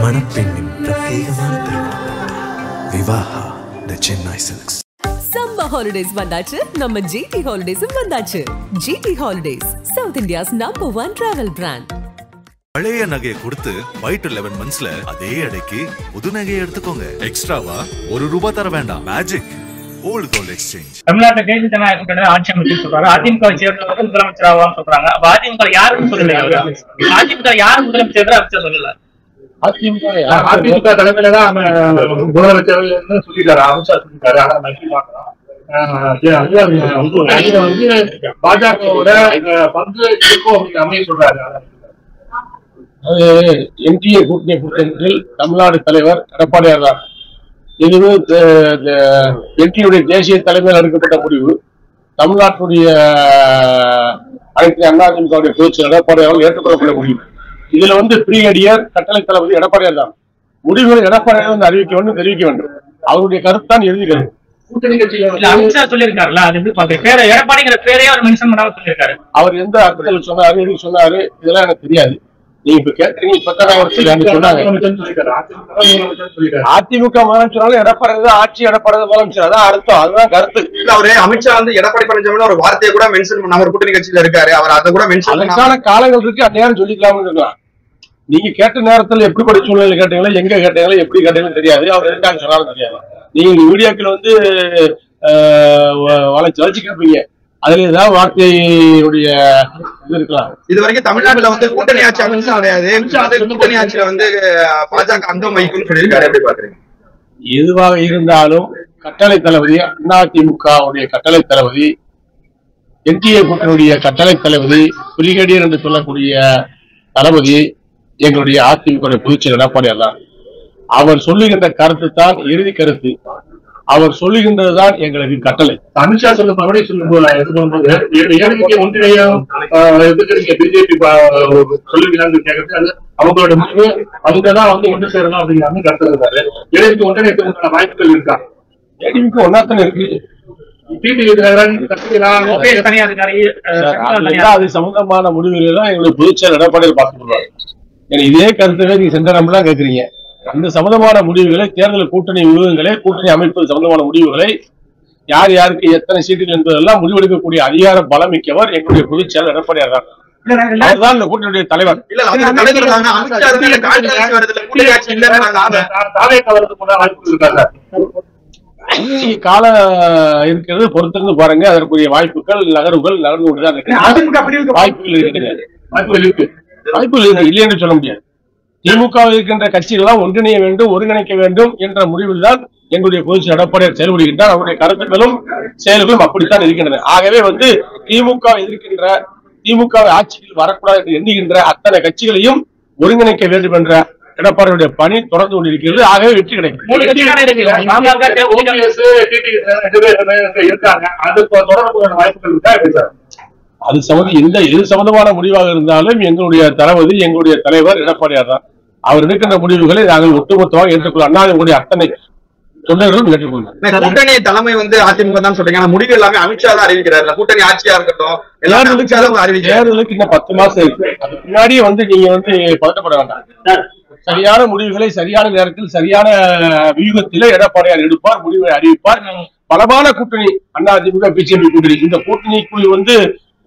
மணப்பெண்ணின் பிரத்யேகமான திருமணம் Vivaha the Chennai Silks. Summer holidays வந்தாச்சு, நம்ம ஜிடி ஹாலிடேஸும் வந்தாச்சு. GT holidays, south India's #1 travel brand. பழைய நகையை கொடுத்து பை டு 11 monthsல அதே அடைக்கு புது நகையை எடுத்துக்கோங்க. எக்ஸ்ட்ராவா ₹1 தர வேண்டாம். Magic old gold exchange. தமிழ்நாட்டை தேசிய ஜனநாயக கூட்டணி ஆட்சி அமைச்சு சொல்றாங்க. அதிமுக சேர்ந்தவர்கள் முதலமைச்சராவான்னு சொல்றாங்க. அதிமுக யாருன்னு சொல்லல. அதிமுக யாரு முதலமைச்சர் அமைச்சர் சொல்லல. அதிமுக தலைமையில தான் முதலமைச்சர் சொல்லிட்டாரு, அமித்ஷா சொல்லிட்டாரு. ஆனா பாஜகவோட பங்கு இருக்கும் அப்படின்னு அமைய சொல்றாரு. அது என்டிஏ கூட்டணி கூட்டத்தில் தமிழ்நாடு தலைவர் எடப்பாடியார் தான். இதுவே என்டிஏ தேசிய தலைமையில் எடுக்கப்பட்ட முடிவு. தமிழ்நாட்டுடைய அனைத்து அதிமுக பேச்சு எடப்பாடியார் ஏற்றுக்கொள்ளப்பட்ட முடிவு. இதுல பிரிகேடியர் கட்டளை தளபதி எடப்பாடியார் தான். முடிவுகளை எடப்பாடியார் அறிவிக்க வேண்டும், தெரிவிக்க வேண்டும். அவருடைய கருத்தான் எழுதுகிறது. கூட்டணி கட்சியில அமித்ஷா சொல்லியிருக்காருல்ல, அது எப்படி பாக்குறேன்? எடப்பாடிங்கிற பேரே அவர் மென்ஷன் பண்ணாம சொல்லியிருக்காரு. அவர் எந்த அர்த்தத்தில் சொன்னாரு, எதுக்கு சொன்னாரு, இதெல்லாம் எனக்கு தெரியாது. நீங்க இப்ப கேட்டீங்க, அதிமுக முதலமைச்சராலும் எடப்பாடி ஆட்சி, எடப்பாடி முதலமைச்சர், அதான் அர்த்தம், அதுதான் கருத்து. அவரு அமித்ஷா எடப்பாடி பழனிசாமி ஒரு வார்த்தையை கூட மென்ஷன் பண்ண, அவர் கூட்டணி கட்சியில இருக்காரு, அவர் அதை கூட மென்ஷன் பண்ண காலங்கள் இருக்கு. அந்நேரம் சொல்லிக்கலாம்னு இருக்கலாம். நீங்க கேட்ட நேரத்தில் எப்படிப்பட்ட சூழ்நிலை கேட்டீங்களா, எங்க கேட்டீங்களா, எப்படி கேட்டீங்கன்னு தெரியாது. அவர் எதுக்காக சொன்னாலும் தெரியாது. நீங்க மீடியாக்கள் வளைச்சு கேட்பீங்க, அதுல ஏதாவது வார்த்தையுடைய இது இருக்கலாம். இது வரைக்கும் தமிழ்நாட்டுல கூட்டணி ஆட்சி அமைச்சா கிடையாது. கூட்டணி ஆட்சியில பாஜக அங்கம் வகிக்கும் சொல்லியிருக்காரு. எப்படி பாக்குறீங்க? எதுவாக இருந்தாலும் கட்டளை தளபதி, அதிமுகவுடைய கட்டளை தளபதி, என்டிஏ கூட்டணியுடைய கட்டளை தளபதி, பிரிகேடியர் என்று சொல்லக்கூடிய தளபதி எங்களுடைய அதிமுக பொதுச்செயலர் எடப்பாடியார் தான். அவர் சொல்லுகின்ற கருத்து தான் இறுதி கருத்து. அவர் சொல்லுகின்றதுதான் எங்களுக்கு கட்டளை. அமித்ஷா சொல்லும்போது ஒன்றிணையம் பிஜேபி சொல்லுகிறாங்க கேட்கறது அவங்களோட முடிவு. அதுதான் ஒன்று சேரலாம் அப்படிங்கிறாங்க கருத்து இருக்காரு. ஏடிஎம்கே ஒன்றிணையத்துக்கான வாய்ப்புகள் இருக்கா? ஏடிஎம்கே ஒன்னாத்தான் இருக்கு. அது சம்பந்தமான முடிவுகளை தான் எங்களுடைய பொதுச்செயலர் எடப்பாடியார் பார்த்துக் கொள்வார். இதே கருத்துக்களை நீங்க சென்ற நம்பர் கேட்கறீங்க. அந்த சம்பந்தமான முடிவுகளை, தேர்தல் கூட்டணி வியூகங்களை, கூட்டணி அமைப்பது சம்பந்தமான முடிவுகளை, யார் யாருக்கு எத்தனை சீட்டுகள் என்பதெல்லாம் முடிவெடுக்கக்கூடிய அதிகார பலம் மிக்கவர் எங்களுடைய பொதுச் செயலர் எடப்பாடியார் தான். அவர்தான் இந்த கூட்டணியுடைய தலைவர். கால இருக்கிறது, பொறுத்திருந்து பாருங்க. அதற்குரிய வாய்ப்புகள், நகர்வுகள் நடந்து கொண்டுதான் இருக்கு. வாய்ப்புகள் இருக்கிறது, வாய்ப்புகள் இல்லை என்று சொல்ல முடியாது. திமுக இருக்கின்ற கட்சிகள் ஒன்றிணைய வேண்டும், ஒருங்கிணைக்க வேண்டும் என்ற முடிவில் தான் எங்களுடைய பொதுச் எடப்பாடியார் செயல்படுகின்றார். அவருடைய கருத்துக்களும் செயல்களும் அப்படித்தான் இருக்கின்றன. ஆகவே திமுக எதிர்க்கின்ற, திமுக ஆட்சியில் வரக்கூடாது என்று எண்ணுகின்ற அத்தனை கட்சிகளையும் ஒருங்கிணைக்க வேண்டும் என்ற எடப்பாடியுடைய பணி தொடர்ந்து கொண்டிருக்கிறது. ஆகவே வெற்றி கிடைக்கும். அது எது சம்பந்தமான முடிவாக இருந்தாலும் எங்களுடைய தளபதி, எங்களுடைய தலைவர் எடப்பாடியார் தான். அவர் எடுக்கின்ற முடிவுகளை நாங்கள் ஒட்டுமொத்தமாக ஏற்றுக்கொள்ள அண்ணாதிமுக அத்தனை தொண்டர்களும் ஏற்றுக்கொள்ளும். கூட்டணி தலைமை அதிமுக தான் சொல்றீங்க. முடிவு எல்லாமே அமித்ஷா தான் அறிவிக்கிறார். கூட்டணி ஆட்சியா இருக்கட்டும், தேர்தலுக்கு இன்னும் 10 மாசம் இருக்கு. அதுக்கு முன்னாடியே நீங்க பதட்டப்பட வேண்டாம். சரியான முடிவுகளை சரியான நேரத்தில், சரியான வியூகத்தில எடப்பாடியார் எடுப்பார், முடிவை அறிவிப்பார். பலமான கூட்டணி அதிமுக பிஜேபி கூட்டணி, இந்த கூட்டணிக்குள்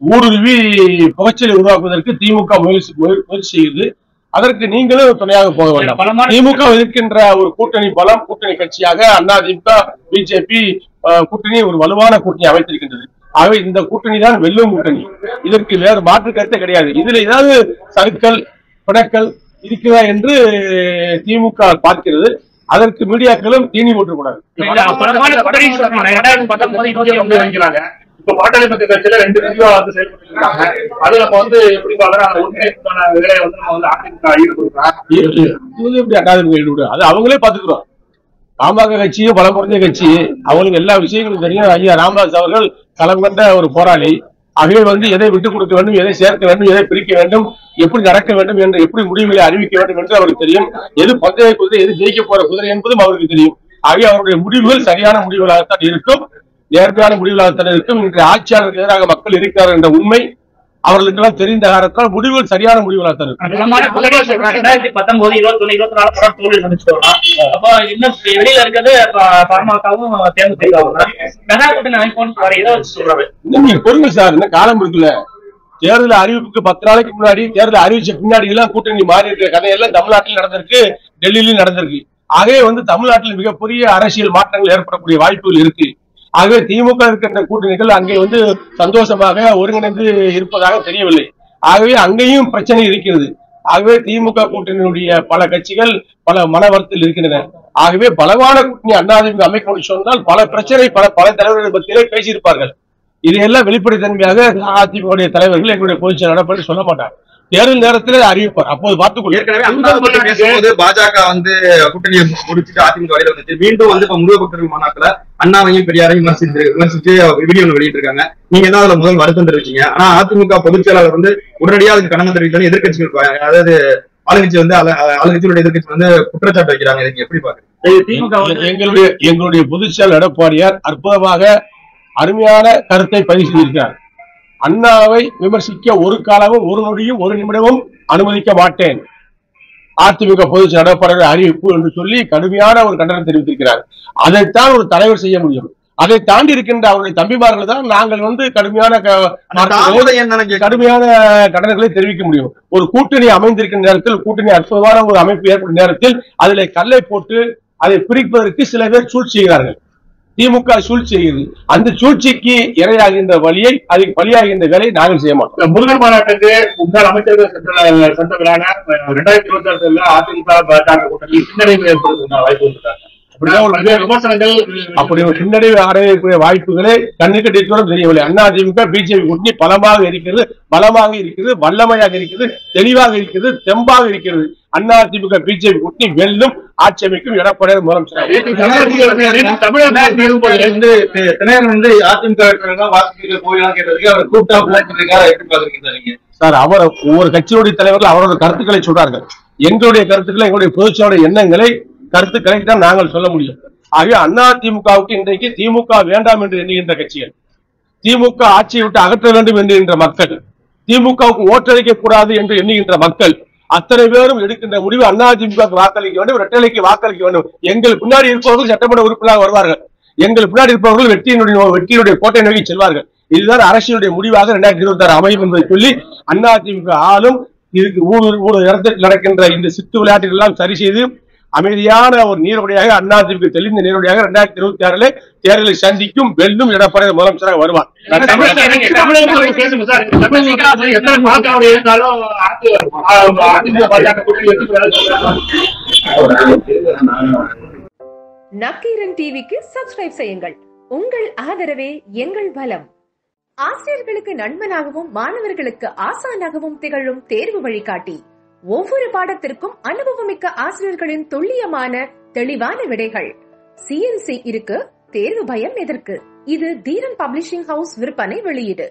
ஊடுருவி புகைச்சலை உருவாக்குவதற்கு திமுக முயற்சி செய்யுது. அதற்கு நீங்களும் துணையாக போக வேண்டாம். திமுக எதிர்க்கின்ற ஒரு கூட்டணி பலம், கூட்டணி கட்சியாக அதிமுக பிஜேபி கூட்டணி ஒரு வலுவான கூட்டணி அமைத்திருக்கின்றது. ஆகவே இந்த கூட்டணி தான் வெல்லும் கூட்டணி. இதற்கு வேறு மாற்று கருத்தை கிடையாது. இதுல ஏதாவது சறுக்கல், பிணக்கல் இருக்கிறதா என்று திமுக பார்க்கிறது. அதற்கு மீடியாக்களும் தீனி போட்டுக்கூடாது. இப்ப பாட்டாளி மக்கள் கட்சியில 2 பிரிவா செயல்பட்டு இருக்காங்க. அது நம்ம எப்படி ஈடுபடுறோம், அது அவங்களே பாத்துக்கிறோம். பாமக கட்சியும் பலம் குறைஞ்ச கட்சி, அவங்களுக்கு எல்லா விஷயங்களும் தெரியும். ஐயா ராமதாஸ் அவர்கள் களம் கண்ட ஒரு போராளி. அவை எதை விட்டுக் கொடுக்க வேண்டும், எதை சேர்க்க வேண்டும், எதை பிரிக்க வேண்டும், எப்படி நடக்க வேண்டும் என்று, எப்படி முடிவுகளை அறிவிக்க வேண்டும் என்று அவருக்கு தெரியும். எது பந்தய குதிரை, எது ஜெயிக்க போற குதிரை என்பதும் அவருக்கு தெரியும். ஆகிய அவருடைய முடிவுகள் சரியான முடிவுகளாகத்தான் இருக்கும், நேர்மையான முடிவுகளாகத்தான் இருக்கும். இன்றைய ஆட்சியாளருக்கு எதிராக மக்கள் இருக்கிறார்கள் என்ற உண்மை அவர்களுக்கெல்லாம் தெரிந்த காரணத்தால் முடிவுகள் சரியான முடிவுகளாக தான் இருக்கும். 2019, 21, 24 தோல்வி சந்திச்சிட்டோம். அப்போ இன்னும் வெளியில இருக்கிறது பாமகவும் தேமுதிகவும் மெகா கூட்டணி அமைப்போன்னு வர இதை வச்சு சொல்றாரு. நீங்க பொறுங்க சார், இன்னும் காலம் இருக்குல்ல. தேர்தல் அறிவிப்புக்கு 10 நாளைக்கு முன்னாடி, தேர்தல் அறிவிச்ச பின்னாடி எல்லாம் கூட்டணி மாறி இருக்கிற கதையெல்லாம் தமிழ்நாட்டில் நடந்திருக்கு, டெல்லியிலும் நடந்திருக்கு. ஆகவே தமிழ்நாட்டில் மிகப்பெரிய அரசியல் மாற்றங்கள் ஏற்படக்கூடிய வாய்ப்புகள் இருக்கு. ஆகவே திமுக இருக்கின்ற கூட்டணிகள் அங்கே சந்தோஷமாக ஒருங்கிணைந்து இருப்பதாக தெரியவில்லை. ஆகவே அங்கேயும் பிரச்சனை இருக்கிறது. ஆகவே திமுக கூட்டணியுடைய பல கட்சிகள் பல மனவரத்தில் இருக்கின்றன. ஆகவே பலவான கூட்டணி அதிமுக அமைக்க சொன்னால் பல பிரச்சனை பல தலைவர்கள் பற்றியே பேசியிருப்பார்கள். இதையெல்லாம் வெளிப்படைத்தன்மையாக அதிமுக தலைவர்கள் எங்களுடைய பொதுச் செயலாளர் சொல்ல மாட்டார். தேர்தல் நேரத்தில் அறிவிப்பார், அப்போது பார்த்துக்கொள்ள. பாஜக கூட்டணியை முடிச்சுட்டு அதிமுக வழியில வந்துச்சு. மீண்டும் இப்ப முருகபக்தர்கள் மாநாட்டுல அண்ணாவையும் பெரியாரையும் விமர்சிச்சு வீடியோ வெளியிட்டு இருக்காங்க. நீங்க தான் அதுல முதல் வருத்தம் தெரிவிச்சீங்க. ஆனா அதிமுக பொதுச் செயலாளர் உடனடியாக அதுக்கு கண்டனம் தெரிவித்தாலும் எதிர்கட்சிகள், அதாவது ஆளுங்கட்சி ஆளுங்கட்சியோட எதிர்கட்சி குற்றச்சாட்டு வைக்கிறாங்க. இதுக்கு எப்படி பாக்குறீங்க? எங்களுடைய பொதுச் செயலாளர் எடப்பாடியார் அற்புதமாக அருமையான கருத்தை பதிவு செய்திருக்கிறார். அண்ணாவை விமர்சிக்க ஒரு காலமும் ஒரு நொடியும் ஒரு நிமிடமும் அனுமதிக்க மாட்டேன், அதிமுக பொதுச் செயலாளர் அறிவிப்பு என்று சொல்லி கடுமையான ஒரு கண்டனம் தெரிவித்திருக்கிறார். அதைத்தான் ஒரு தலைவர் செய்ய முடியும். அதை தாண்டி இருக்கின்ற அவருடைய தம்பிமார்கள் தான் நாங்கள் கடுமையான கண்டனங்களை தெரிவிக்க முடியும். ஒரு கூட்டணி அமைந்திருக்கின்ற நேரத்தில், கூட்டணி அற்புதமான ஒரு அமைப்பு ஏற்படும் நேரத்தில் அதில் கல்லை போட்டு அதை பிரிப்பதற்கு சில பேர் சூழ்ச்சி செய்கிறார்கள். திமுக சூழ்ச்சி செய்கிறது. அந்த சூழ்ச்சிக்கு இரையாகின்ற வழியை, அதுக்கு பலியாகின்ற வேலையை நாங்கள் செய்ய மாட்டோம். முருகன் மாநாட்டுக்கு முன்னாள் அமைச்சர்கள் சென்ற விழான 2026 அதிமுக பாஜக கூட்டணி பின்னடைவு ஏற்படுத்த வாய்ப்பு இருக்கிறாங்க. அப்படி ஒரு பின்னடைவு அடையக்கூடிய வாய்ப்புகளே கண்ணுக்கு எட்டியதும் தெரியவில்லை. அதிமுக பிஜேபி கூட்டணி பலமாக இருக்கிறது, வல்லமையாக இருக்கிறது, தெளிவாக இருக்கிறது, தெம்பாக இருக்கிறது. அதிமுக பிஜேபி கூட்டணி வெல்லும், ஆட்சி அமைக்கும். எடப்பாடியார் முதலமைச்சர் சார், அவர் ஒவ்வொரு கட்சியுடைய தலைவர்கள் அவரோட கருத்துக்களை சொல்றார்கள். எங்களுடைய கருத்துக்களை, எங்களுடைய பொதுச்செயலாளர் எண்ணங்களை, கருத்துக்களை தான் நாங்கள் சொல்ல முடியும். ஆகவே அதிமுகவுக்கு இன்றைக்கு திமுக வேண்டாம் என்று எண்ணுகின்ற கட்சிகள், திமுக ஆட்சியை விட்டு அகற்ற வேண்டும் என்கின்ற மக்கள், திமுகவுக்கு ஓட்டளிக்க கூடாது என்று எண்ணுகின்ற மக்கள் அத்தனை பேரும் எடுக்கின்ற முடிவு அதிமுக வாக்களிக்க வேண்டும், இரட்டைலைக்கு வாக்களிக்க வேண்டும். எங்கள் பின்னாடி இருப்பவர்கள் சட்டமன்ற உறுப்பினராக வருவார்கள், எங்கள் பின்னாடி இருப்பவர்கள் வெற்றியினுடைய கோட்டை நோக்கி செல்வார்கள். இதுதான் அரசியலுடைய முடிவாக 2026 அமையும் என்பதை சொல்லி அதிமுக ஆளும் இதுக்கு ஊழல் இடத்தில் நடக்கின்ற இந்த சித்து விளையாட்டுகள் எல்லாம் சரி செய்து அமைதியான ஒரு நீரோடையாக, அதிமுக தெளிந்த நீரோடையாக 2026 தேர்தலை சந்திக்கும், வெல்லும். எடப்பாடியார் முதலமைச்சராக வருவார். நக்கீரன் டிவிக்கு சப்ஸ்கிரைப் செய்யுங்கள். உங்கள் ஆதரவே எங்கள் பலம். ஆசிரியர்களுக்கு நண்பனாகவும் மாணவர்களுக்கு ஆசானாகவும் திகழும் தேர்வு வழிகாட்டி. ஒவ்வொரு பாடத்திற்கும் அனுபவமிக்க ஆசிரியர்களின் துல்லியமான தெளிவான விடைகள். CNC இருக்கு, தேர்வு பயம் எதற்கு? இது தீரன் பப்ளிஷிங் ஹவுஸ் விற்பனை வெளியீடு.